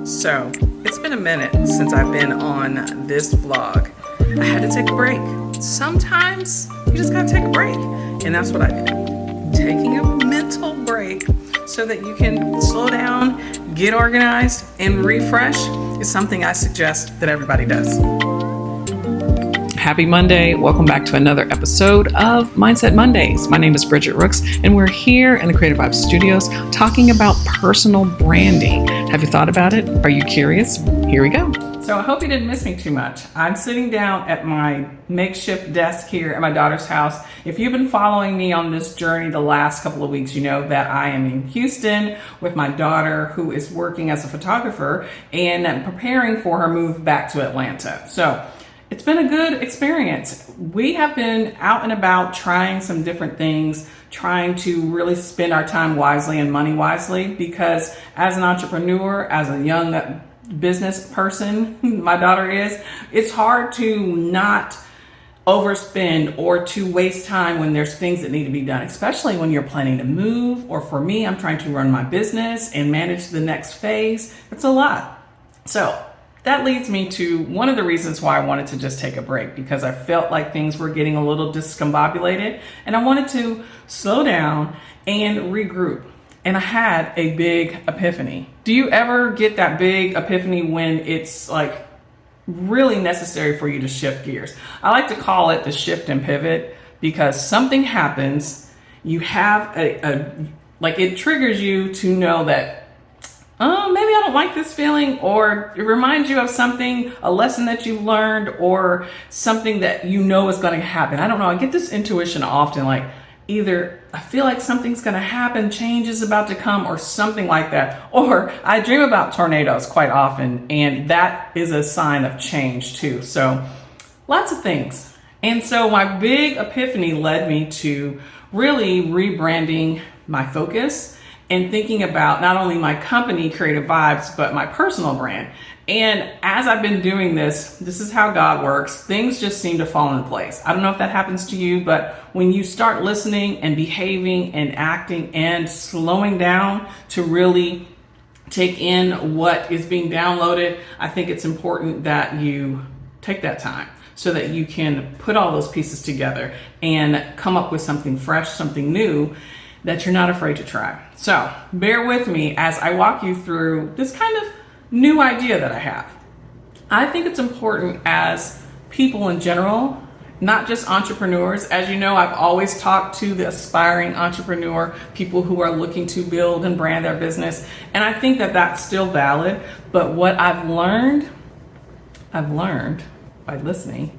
So, it's been a minute since I've been on this vlog. I had to take a break. Sometimes you just gotta take a break. And that's what I did. Taking a mental break so that you can slow down, get organized, and refresh is something I suggest that everybody does. Happy Monday. Welcome back to another episode of Mindset Mondays. My name is Bridget Rooks, and we're here in the Creative Vibe Studios talking about personal branding. Have you thought about it? Are you curious? Here we go. So I hope you didn't miss me too much. I'm sitting down at my makeshift desk here at my daughter's house. If you've been following me on this journey the last couple of weeks, you know that I am in Houston with my daughter who is working as a photographer and preparing for her move back to Atlanta. So it's been a good experience. We have been out and about trying some different things, trying to really spend our time wisely and money wisely, because as an entrepreneur, as a young business person, my daughter is, it's hard to not overspend or to waste time when there's things that need to be done, especially when you're planning to move, or for me, I'm trying to run my business and manage the next phase. It's a lot. So that leads me to one of the reasons why I wanted to just take a break, because I felt like things were getting a little discombobulated and I wanted to slow down and regroup. And I had a big epiphany. Do you ever get that big epiphany when it's like really necessary for you to shift gears? I like to call it the shift and pivot, because something happens, you have it triggers you to know that, oh, maybe I don't like this feeling, or it reminds you of something, a lesson that you've learned, or something that you know is going to happen. I don't know. I get this intuition often, like either I feel like something's going to happen, change is about to come, or something like that. Or I dream about tornadoes quite often, and that is a sign of change too. So lots of things. And so my big epiphany led me to really rebranding my focus and thinking about not only my company, Creative Vibes, but my personal brand. And as I've been doing this is how God works. Things just seem to fall into place. I don't know if that happens to you, but when you start listening and behaving and acting and slowing down to really take in what is being downloaded, I think it's important that you take that time so that you can put all those pieces together and come up with something fresh, something new that you're not afraid to try. So bear with me as I walk you through this kind of new idea that I have. I think it's important as people in general, not just entrepreneurs. As you know, I've always talked to the aspiring entrepreneur, people who are looking to build and brand their business. And I think that that's still valid. But what I've learned by listening,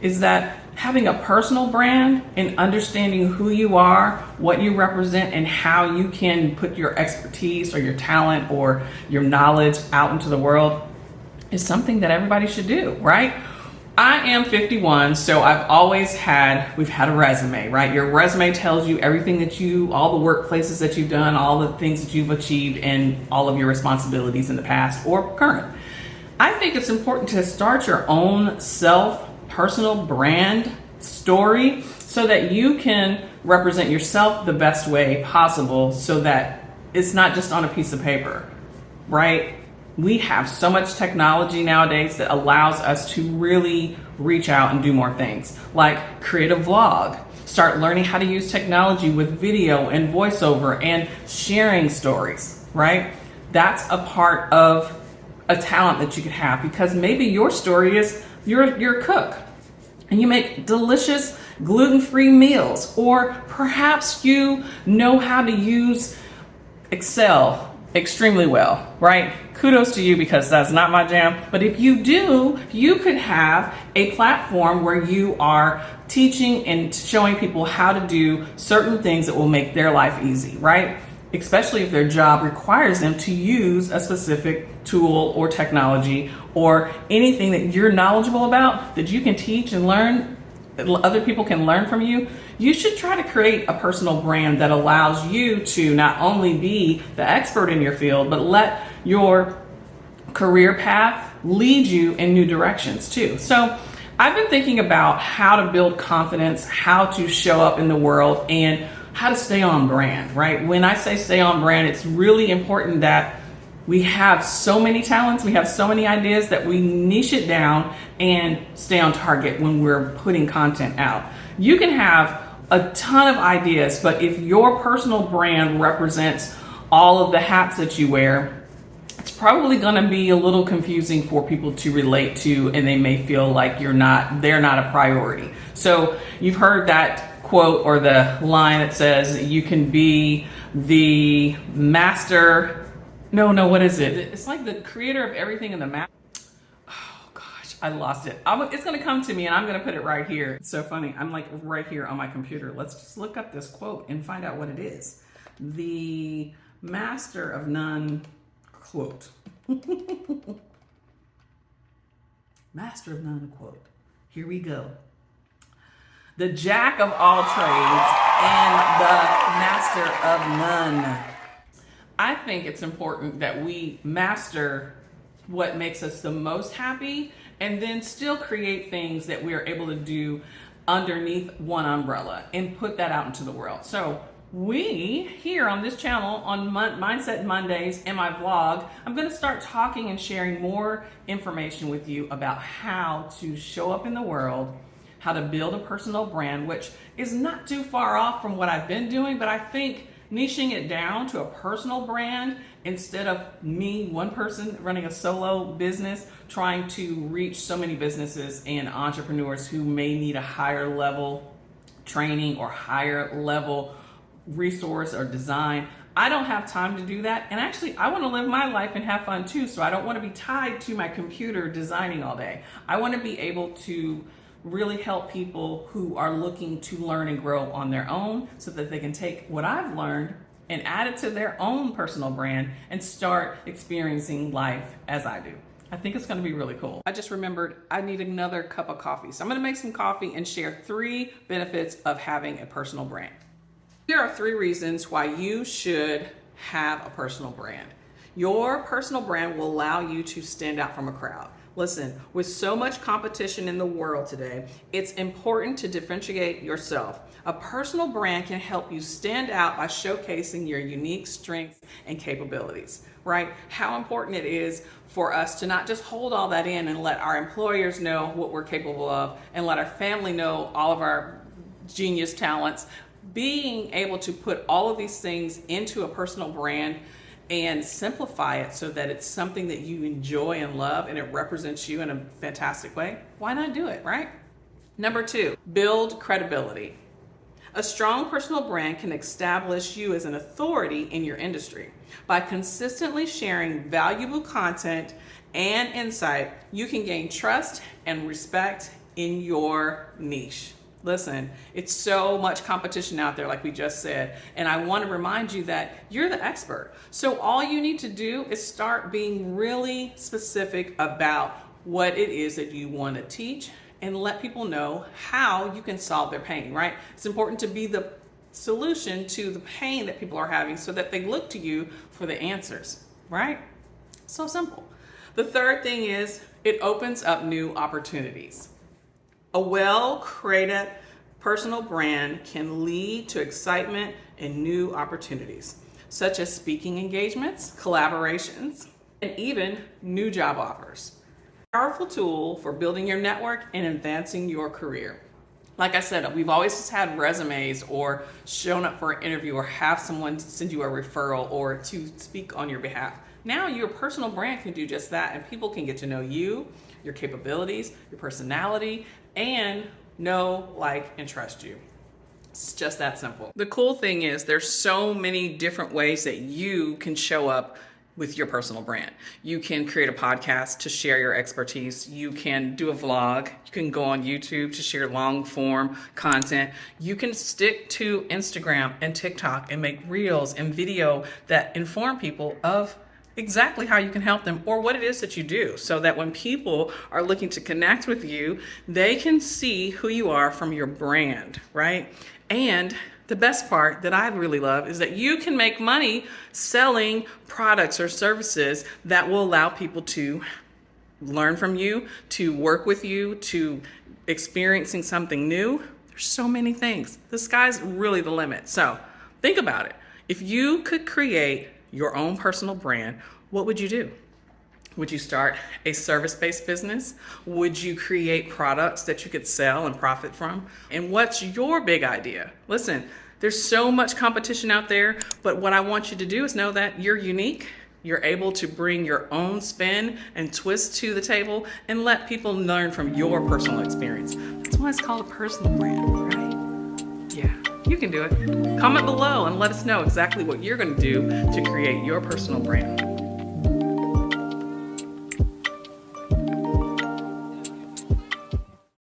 is that having a personal brand and understanding who you are, what you represent, and how you can put your expertise or your talent or your knowledge out into the world is something that everybody should do, right? I am 51, so we've had a resume, right? Your resume tells you everything that all the workplaces that you've done, all the things that you've achieved, and all of your responsibilities in the past or current. I think it's important to start your own personal brand story so that you can represent yourself the best way possible, so that it's not just on a piece of paper, right? We have so much technology nowadays that allows us to really reach out and do more things, like create a vlog, start learning how to use technology with video and voiceover and sharing stories, right? That's a part of a talent that you could have, because maybe your story is you're a cook and you make delicious gluten-free meals, or perhaps you know how to use Excel extremely well, right? Kudos to you, because that's not my jam. But if you do, you could have a platform where you are teaching and showing people how to do certain things that will make their life easy, right? Especially if their job requires them to use a specific tool or technology or anything that you're knowledgeable about that you can teach and learn, that other people can learn from you. You should try to create a personal brand that allows you to not only be the expert in your field, but let your career path lead you in new directions too. So I've been thinking about how to build confidence, how to show up in the world, and how to stay on brand, right? When I say stay on brand, it's really important that We have so many talents, we have so many ideas that we niche it down and stay on target when we're putting content out. You can have a ton of ideas, but if your personal brand represents all of the hats that you wear, it's probably going to be a little confusing for people to relate to, and they may feel like they're not a priority. So you've heard that quote or the line that says you can be the master. No, what is it? It's like the creator of everything in the map. Oh gosh, I lost it. It's gonna come to me and I'm gonna put it right here. It's so funny. I'm like right here on my computer. Let's just look up this quote and find out what it is. The master of none quote. Master of none quote. Here we go. The jack of all trades and the master of none. I think it's important that we master what makes us the most happy and then still create things that we are able to do underneath one umbrella and put that out into the world. So we here on this channel on Mindset Mondays and my vlog, I'm going to start talking and sharing more information with you about how to show up in the world, how to build a personal brand, which is not too far off from what I've been doing, but I think niching it down to a personal brand instead of me, one person running a solo business, trying to reach so many businesses and entrepreneurs who may need a higher level training or higher level resource or design. I don't have time to do that. And actually, I want to live my life and have fun too. So I don't want to be tied to my computer designing all day. I want to be able to really help people who are looking to learn and grow on their own so that they can take what I've learned and add it to their own personal brand and start experiencing life as I do. I think it's going to be really cool. I just remembered I need another cup of coffee. So I'm going to make some coffee and share 3 benefits of having a personal brand. Here are 3 reasons why you should have a personal brand. Your personal brand will allow you to stand out from a crowd. Listen, with so much competition in the world today, it's important to differentiate yourself. A personal brand can help you stand out by showcasing your unique strengths and capabilities, right? How important it is for us to not just hold all that in and let our employers know what we're capable of and let our family know all of our genius talents. Being able to put all of these things into a personal brand and simplify it so that it's something that you enjoy and love and it represents you in a fantastic way, why not do it, right? Number 2, build credibility. A strong personal brand can establish you as an authority in your industry. By consistently sharing valuable content and insight, you can gain trust and respect in your niche. Listen, it's so much competition out there, like we just said, and I want to remind you that you're the expert. So all you need to do is start being really specific about what it is that you want to teach and let people know how you can solve their pain, right? It's important to be the solution to the pain that people are having so that they look to you for the answers, right? So simple. The third thing is it opens up new opportunities. A well-created personal brand can lead to excitement and new opportunities, such as speaking engagements, collaborations, and even new job offers. Powerful tool for building your network and advancing your career. Like I said, we've always just had resumes or shown up for an interview or have someone send you a referral or to speak on your behalf. Now your personal brand can do just that, and people can get to know you, your capabilities, your personality, and know, like, and trust you. It's just that simple. The cool thing is there's so many different ways that you can show up with your personal brand. You can create a podcast to share your expertise. You can do a vlog. You can go on YouTube to share long form content. You can stick to Instagram and TikTok and make reels and video that inform people of exactly how you can help them or what it is that you do, so that when people are looking to connect with you, they can see who you are from your brand, right? And the best part that I really love is that you can make money selling products or services that will allow people to learn from you, to work with you, to experiencing something new. There's so many things. The sky's really the limit. So think about it. If you could create your own personal brand, what would you do? Would you start a service-based business? Would you create products that you could sell and profit from? And what's your big idea? Listen, there's so much competition out there, but what I want you to do is know that you're unique. You're able to bring your own spin and twist to the table and let people learn from your personal experience. That's why it's called a personal brand, right? Yeah, you can do it. Comment below and let us know exactly what you're going to do to create your personal brand.